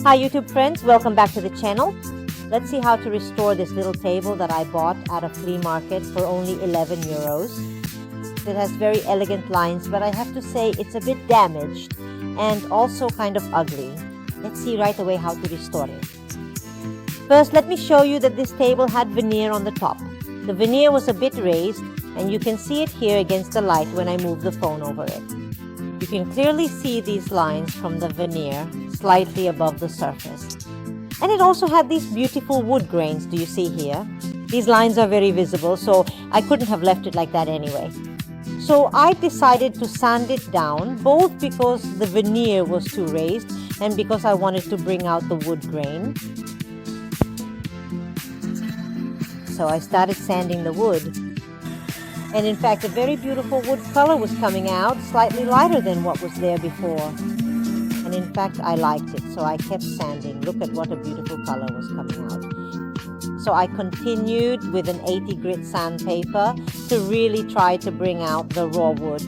Hi YouTube friends, welcome back to the channel. Let's see how to restore this little table that I bought at a flea market for only 11 euros. It has very elegant lines, but I have to say it's a bit damaged and also kind of ugly. Let's see right away how to restore it. First, let me show you that this table had veneer on the top. The veneer was a bit raised, and you can see it here against the light when I move the phone over it. You can clearly see these lines from the veneer slightly above the surface. And it also had these beautiful wood grains, do you see here? These lines are very visible, so I couldn't have left it like that anyway. So I decided to sand it down, both because the veneer was too raised and because I wanted to bring out the wood grain. So I started sanding the wood. And in fact, a very beautiful wood color was coming out, slightly lighter than what was there before. And in fact, I liked it, so I kept sanding. Look at what a beautiful color was coming out. So I continued with an 80 grit sandpaper to really try to bring out the raw wood.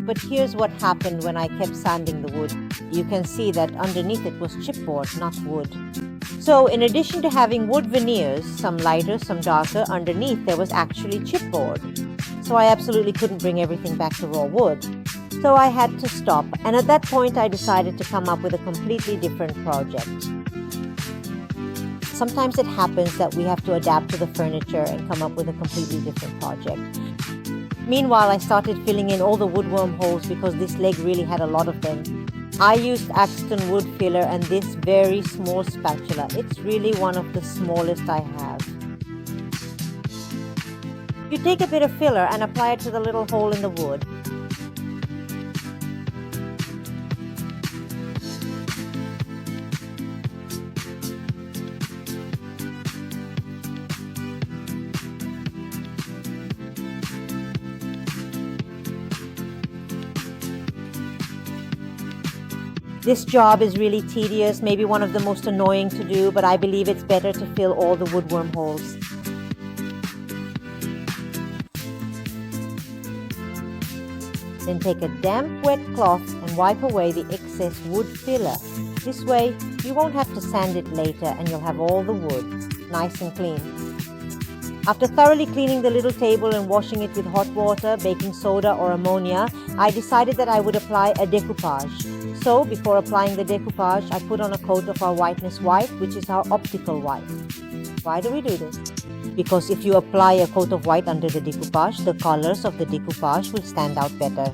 But here's what happened when I kept sanding the wood. You can see that underneath it was chipboard, not wood. So in addition to having wood veneers, some lighter, some darker, underneath there was actually chipboard. So I absolutely couldn't bring everything back to raw wood. So I had to stop, and at that point I decided to come up with a completely different project. Sometimes it happens that we have to adapt to the furniture and come up with a completely different project. Meanwhile, I started filling in all the woodworm holes because this leg really had a lot of them. I used Axton wood filler and this very small spatula. It's really one of the smallest I have. You take a bit of filler and apply it to the little hole in the wood. This job is really tedious, maybe one of the most annoying to do, but I believe it's better to fill all the woodworm holes. Then take a damp, wet cloth and wipe away the excess wood filler. This way, you won't have to sand it later and you'll have all the wood nice and clean. After thoroughly cleaning the little table and washing it with hot water, baking soda or ammonia, I decided that I would apply a decoupage. So, before applying the decoupage, I put on a coat of our whiteness white, which is our optical white. Why do we do this? Because if you apply a coat of white under the decoupage, the colors of the decoupage will stand out better.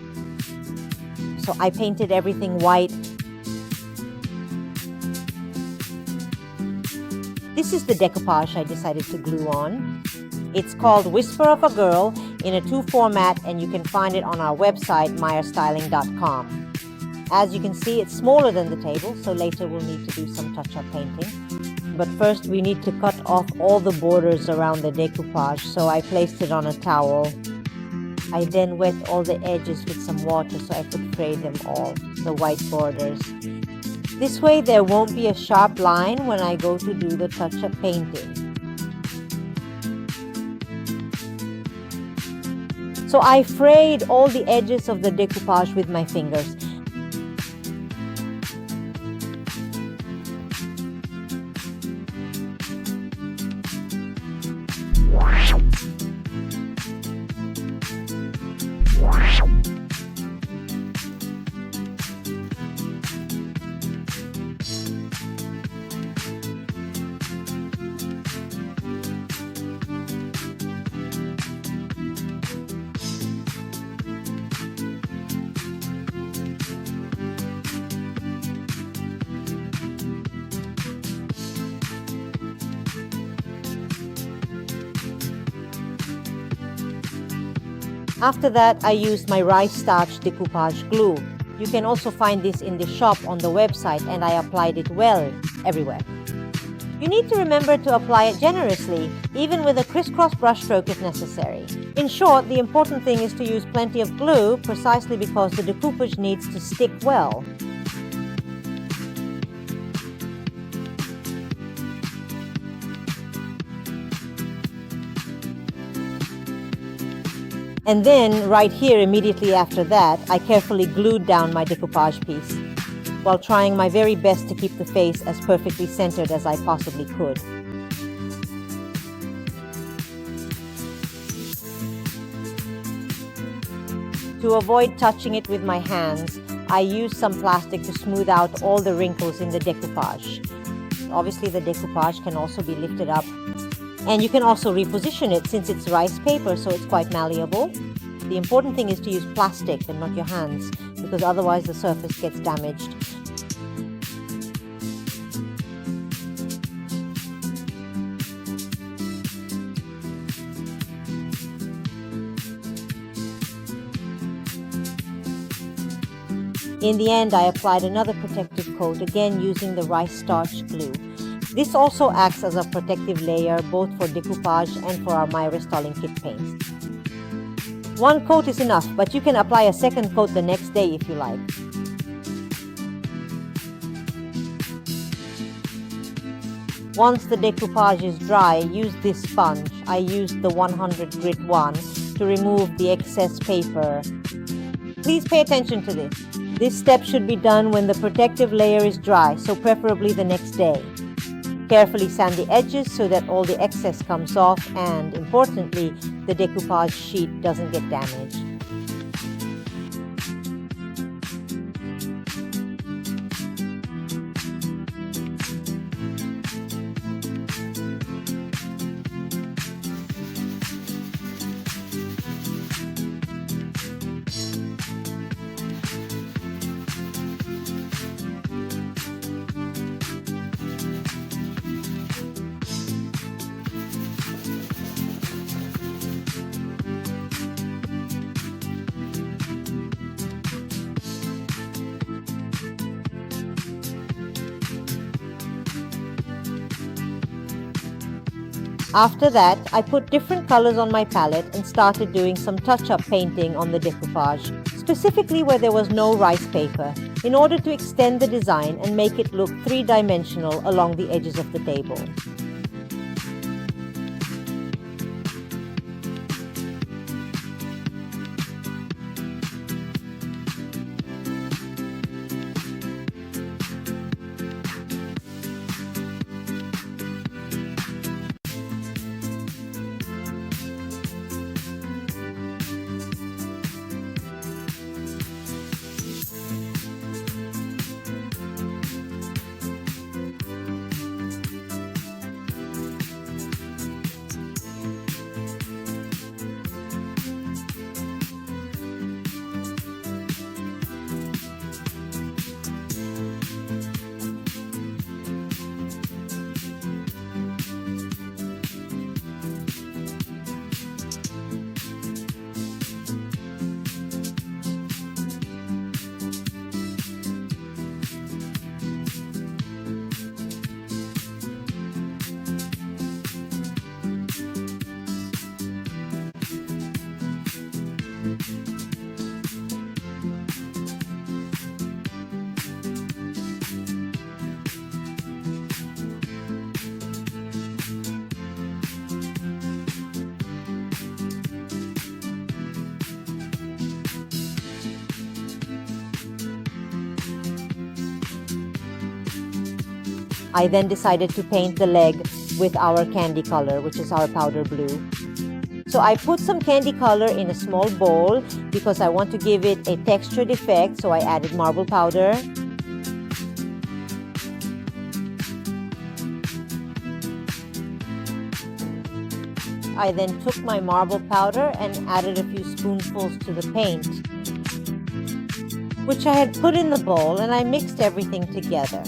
So I painted everything white. This is the decoupage I decided to glue on. It's called Whisper of a Girl in a 2 format, and you can find it on our website, MyRestyling.com. As you can see, it's smaller than the table, so later we'll need to do some touch-up painting. But first we need to cut off all the borders around the decoupage, so I placed it on a towel. I then wet all the edges with some water so I could fray them all, the white borders. This way there won't be a sharp line when I go to do the touch-up painting. So I frayed all the edges of the decoupage with my fingers. After that, I used my rice starch decoupage glue. You can also find this in the shop on the website, and I applied it well everywhere. You need to remember to apply it generously, even with a crisscross brushstroke if necessary. In short, the important thing is to use plenty of glue, precisely because the decoupage needs to stick well. And then, right here, immediately after that, I carefully glued down my decoupage piece, while trying my very best to keep the face as perfectly centered as I possibly could. To avoid touching it with my hands, I used some plastic to smooth out all the wrinkles in the decoupage. Obviously, the decoupage can also be lifted up, and you can also reposition it since it's rice paper, so it's quite malleable. The important thing is to use plastic and not your hands, because otherwise the surface gets damaged. In the end, I applied another protective coat, again using the rice starch glue. This also acts as a protective layer both for decoupage and for our MyRestyling kit paints. One coat is enough, but you can apply a second coat the next day if you like. Once the decoupage is dry, use this sponge. I used the 100 grit one to remove the excess paper. Please pay attention to this. This step should be done when the protective layer is dry, so preferably the next day. Carefully sand the edges so that all the excess comes off, and importantly, the decoupage sheet doesn't get damaged. After that, I put different colors on my palette and started doing some touch-up painting on the decoupage, specifically where there was no rice paper, in order to extend the design and make it look three-dimensional along the edges of the table. I then decided to paint the leg with our candy color, which is our powder blue. So I put some candy color in a small bowl because I want to give it a textured effect, so I added marble powder. I then took my marble powder and added a few spoonfuls to the paint, which I had put in the bowl, and I mixed everything together.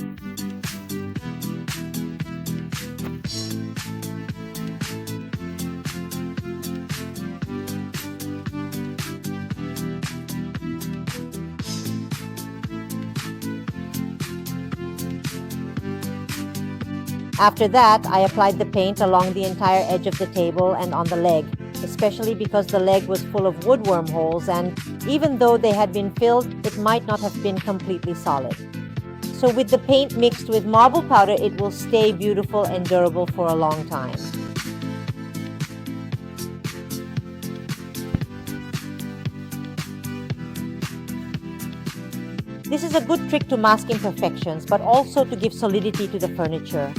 After that, I applied the paint along the entire edge of the table and on the leg, especially because the leg was full of woodworm holes, and even though they had been filled, it might not have been completely solid. So with the paint mixed with marble powder, it will stay beautiful and durable for a long time. This is a good trick to mask imperfections, but also to give solidity to the furniture.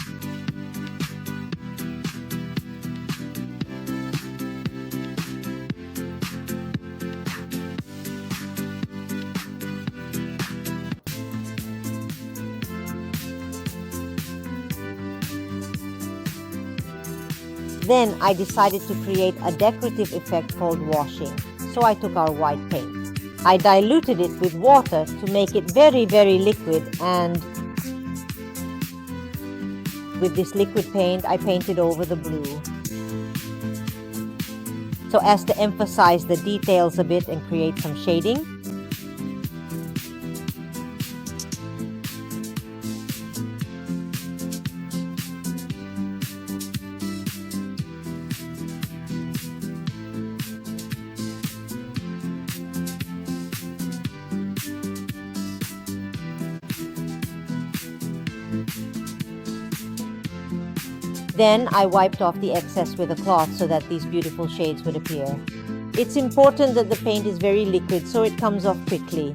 Then I decided to create a decorative effect called washing. So I took our white paint. I diluted it with water to make it very, very liquid, and with this liquid paint I painted over the blue, so as to emphasize the details a bit and create some shading. Then I wiped off the excess with a cloth so that these beautiful shades would appear. It's important that the paint is very liquid so it comes off quickly.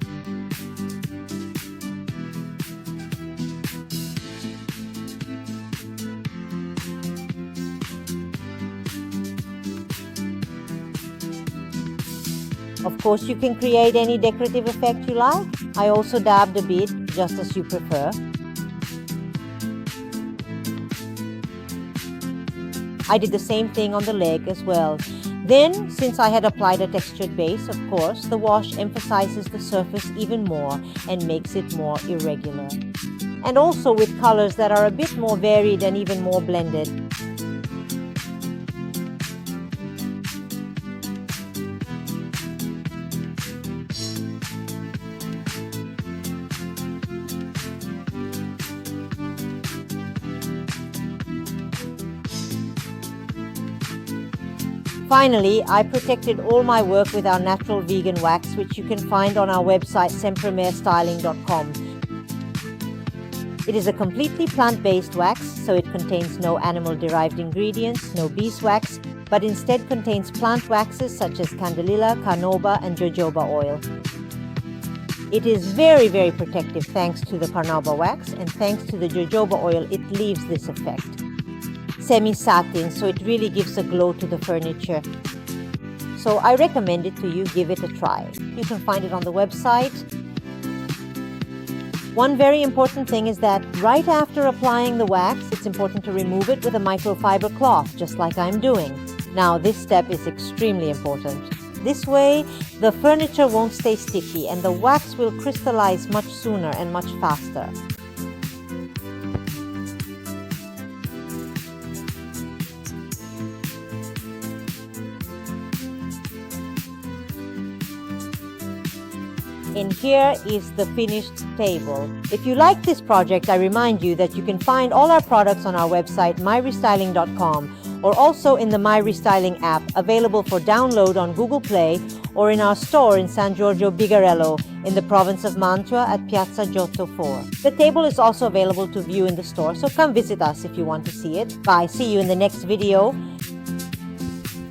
Of course, you can create any decorative effect you like. I also dabbed a bit, just as you prefer. I did the same thing on the leg as well. Then, since I had applied a textured base, of course, the wash emphasizes the surface even more and makes it more irregular. And also with colors that are a bit more varied and even more blended. Finally, I protected all my work with our natural vegan wax, which you can find on our website MyRestyling.com. It is a completely plant-based wax, so it contains no animal-derived ingredients, no beeswax, but instead contains plant waxes such as candelilla, carnauba, and jojoba oil. It is very, very protective thanks to the carnauba wax, and thanks to the jojoba oil, it leaves this effect. Semi-satin, so it really gives a glow to the furniture. So I recommend it to you, give it a try. You can find it on the website. One very important thing is that right after applying the wax, it's important to remove it with a microfiber cloth, just like I'm doing. Now this step is extremely important. This way, the furniture won't stay sticky and the wax will crystallize much sooner and much faster. And here is the finished table. If you like this project, I remind you that you can find all our products on our website MyRestyling.com, or also in the MyRestyling app, available for download on Google Play, or in our store in San Giorgio Bigarello in the province of Mantua at Piazza Giotto 4. The table is also available to view in the store, so come visit us if you want to see it. Bye, see you in the next video.